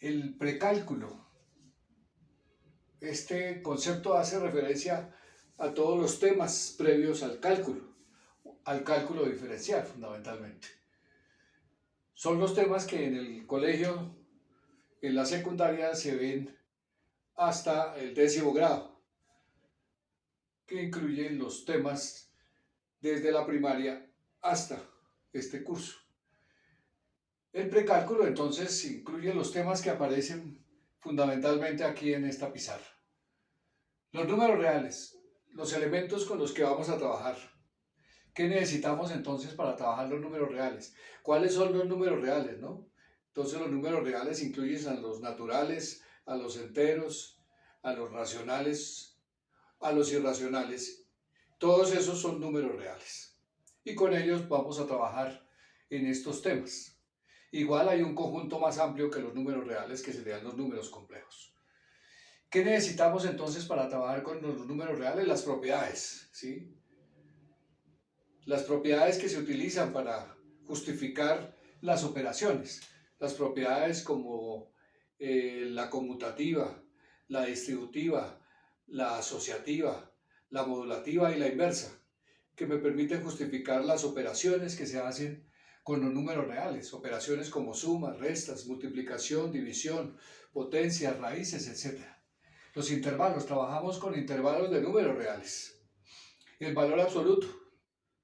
El precálculo. Este concepto hace referencia a todos los temas previos al cálculo diferencial fundamentalmente. Son los temas que en el colegio, en la secundaria, se ven hasta el 10º grado, que incluyen los temas desde la primaria hasta este curso. El precálculo entonces incluye los temas que aparecen fundamentalmente aquí en esta pizarra. Los números reales, los elementos con los que vamos a trabajar. ¿Qué necesitamos entonces para trabajar los números reales? ¿Cuáles son los números reales, no? Entonces los números reales incluyen a los naturales, a los enteros, a los racionales, a los irracionales. Todos esos son números reales. Y con ellos vamos a trabajar en estos temas. Igual hay un conjunto más amplio que los números reales, que serían los números complejos. ¿Qué necesitamos entonces para trabajar con los números reales? Las propiedades, ¿sí? Las propiedades que se utilizan para justificar las operaciones. Las propiedades como la conmutativa, la distributiva, la asociativa, la modulativa y la inversa, que me permiten justificar las operaciones que se hacen con los números reales, operaciones como sumas, restas, multiplicación, división, potencias, raíces, etc. Los intervalos, trabajamos con intervalos de números reales. El valor absoluto,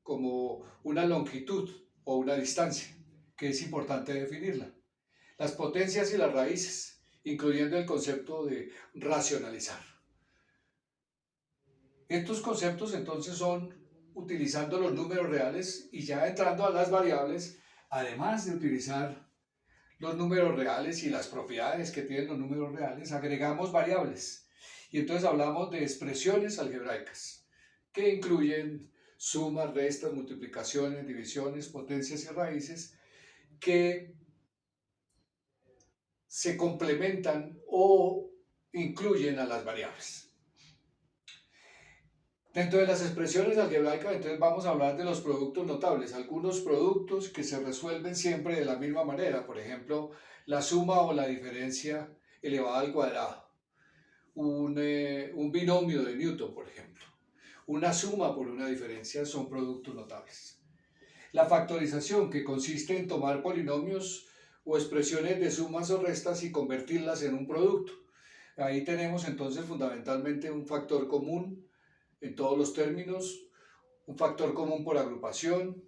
como una longitud o una distancia, que es importante definirla. Las potencias y las raíces, incluyendo el concepto de racionalizar. Estos conceptos entonces son utilizando los números reales y ya entrando a las variables, además de utilizar los números reales y las propiedades que tienen los números reales, agregamos variables. Y entonces hablamos de expresiones algebraicas, que incluyen sumas, restas, multiplicaciones, divisiones, potencias y raíces, que se complementan o incluyen a las variables. Dentro de las expresiones algebraicas, entonces vamos a hablar de los productos notables, algunos productos que se resuelven siempre de la misma manera, por ejemplo, la suma o la diferencia elevada al cuadrado, un binomio de Newton, por ejemplo, una suma por una diferencia son productos notables. La factorización, que consiste en tomar polinomios o expresiones de sumas o restas y convertirlas en un producto. Ahí tenemos entonces fundamentalmente un factor común en todos los términos, un factor común por agrupación,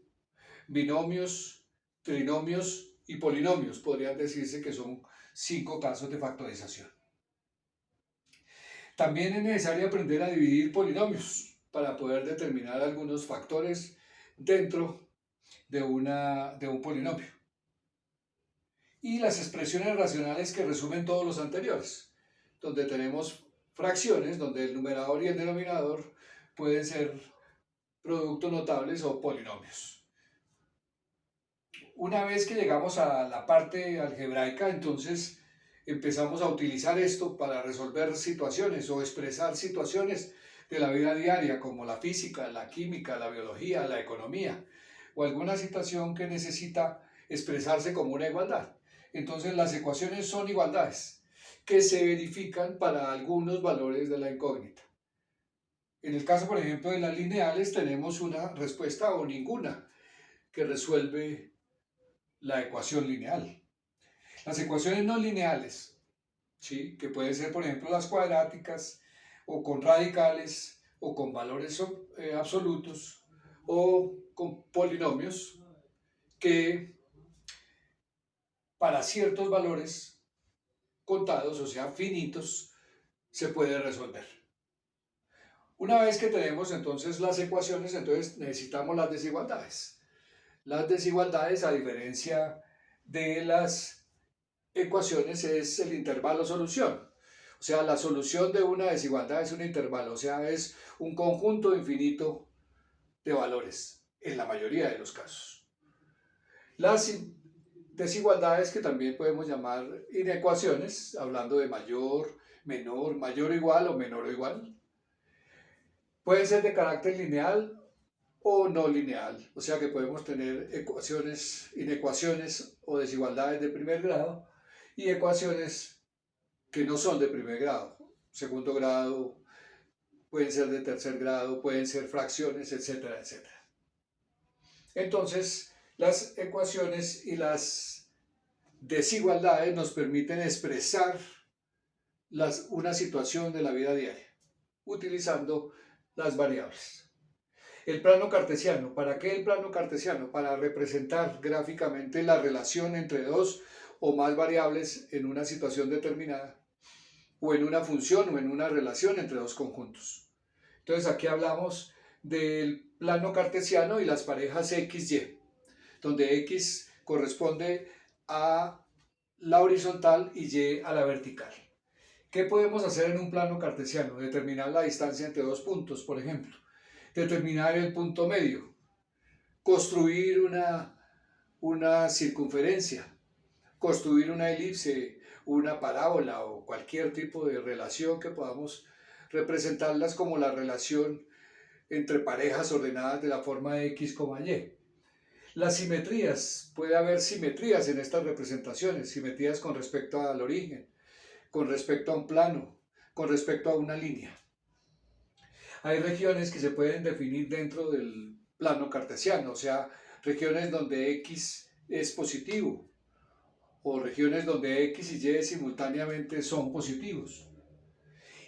binomios, trinomios y polinomios. Podrían decirse que son 5 casos de factorización. También es necesario aprender a dividir polinomios para poder determinar algunos factores dentro de un polinomio. Y las expresiones racionales que resumen todos los anteriores, donde tenemos fracciones, donde el numerador y el denominador pueden ser productos notables o polinomios. Una vez que llegamos a la parte algebraica, entonces empezamos a utilizar esto para resolver situaciones o expresar situaciones de la vida diaria, como la física, la química, la biología, la economía, o alguna situación que necesita expresarse como una igualdad. Entonces las ecuaciones son igualdades que se verifican para algunos valores de la incógnita. En el caso, por ejemplo, de las lineales, tenemos una respuesta o ninguna que resuelve la ecuación lineal. Las ecuaciones no lineales, ¿sí?, que pueden ser, por ejemplo, las cuadráticas, o con radicales, o con valores absolutos, o con polinomios, que para ciertos valores contados, o sea, finitos, se puede resolver. Una vez que tenemos entonces las ecuaciones, entonces necesitamos las desigualdades. Las desigualdades, a diferencia de las ecuaciones, es el intervalo solución. O sea, la solución de una desigualdad es un intervalo, o sea, es un conjunto infinito de valores, en la mayoría de los casos. Las desigualdades, que también podemos llamar inecuaciones, hablando de mayor, menor, mayor o igual o menor o igual, pueden ser de carácter lineal o no lineal, o sea que podemos tener ecuaciones, inecuaciones o desigualdades de primer grado y ecuaciones que no son de primer grado, segundo grado, pueden ser de tercer grado, pueden ser fracciones, etcétera, etcétera. Entonces, las ecuaciones y las desigualdades nos permiten expresar una situación de la vida diaria utilizando las variables. El plano cartesiano. ¿Para qué el plano cartesiano? Para representar gráficamente la relación entre dos o más variables en una situación determinada, o en una función o en una relación entre dos conjuntos. Entonces aquí hablamos del plano cartesiano y las parejas XY, donde X corresponde a la horizontal y Y a la vertical. ¿Qué podemos hacer en un plano cartesiano? Determinar la distancia entre dos puntos, por ejemplo. Determinar el punto medio. Construir una circunferencia. Construir una elipse, una parábola o cualquier tipo de relación que podamos representarlas como la relación entre parejas ordenadas de la forma X, Y. Las simetrías, puede haber simetrías en estas representaciones, simetrías con respecto al origen, con respecto a un plano, con respecto a una línea. Hay regiones que se pueden definir dentro del plano cartesiano, o sea, regiones donde X es positivo, o regiones donde X y Y simultáneamente son positivos.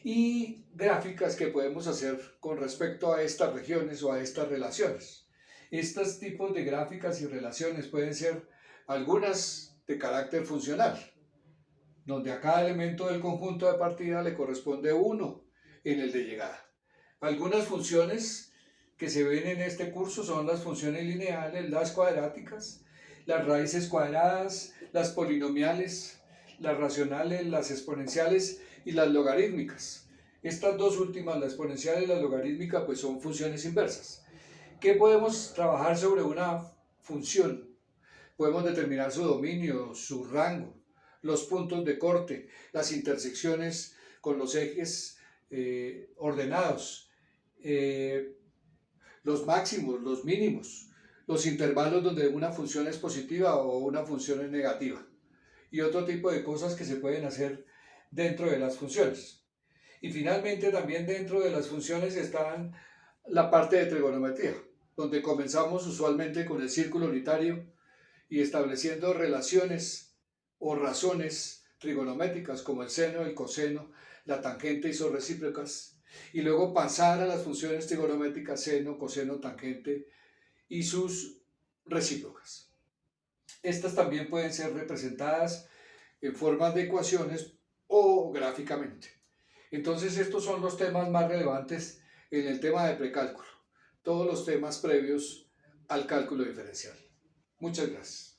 Y gráficas que podemos hacer con respecto a estas regiones o a estas relaciones. Estos tipos de gráficas y relaciones pueden ser algunas de carácter funcional, donde a cada elemento del conjunto de partida le corresponde 1 en el de llegada. Algunas funciones que se ven en este curso son las funciones lineales, las cuadráticas, las raíces cuadradas, las polinomiales, las racionales, las exponenciales y las logarítmicas. Estas dos últimas, la exponencial y la logarítmica, pues son funciones inversas. ¿Qué podemos trabajar sobre una función? Podemos determinar su dominio, su rango, los puntos de corte, las intersecciones con los ejes ordenados, los máximos, los mínimos, los intervalos donde una función es positiva o una función es negativa, y otro tipo de cosas que se pueden hacer dentro de las funciones. Y finalmente también dentro de las funciones está la parte de trigonometría, donde comenzamos usualmente con el círculo unitario y estableciendo relaciones o razones trigonométricas como el seno, el coseno, la tangente isorrecíprocas, y luego pasar a las funciones trigonométricas seno, coseno, tangente y sus recíprocas. Estas también pueden ser representadas en formas de ecuaciones o gráficamente. Entonces estos son los temas más relevantes en el tema de precálculo, todos los temas previos al cálculo diferencial. Muchas gracias.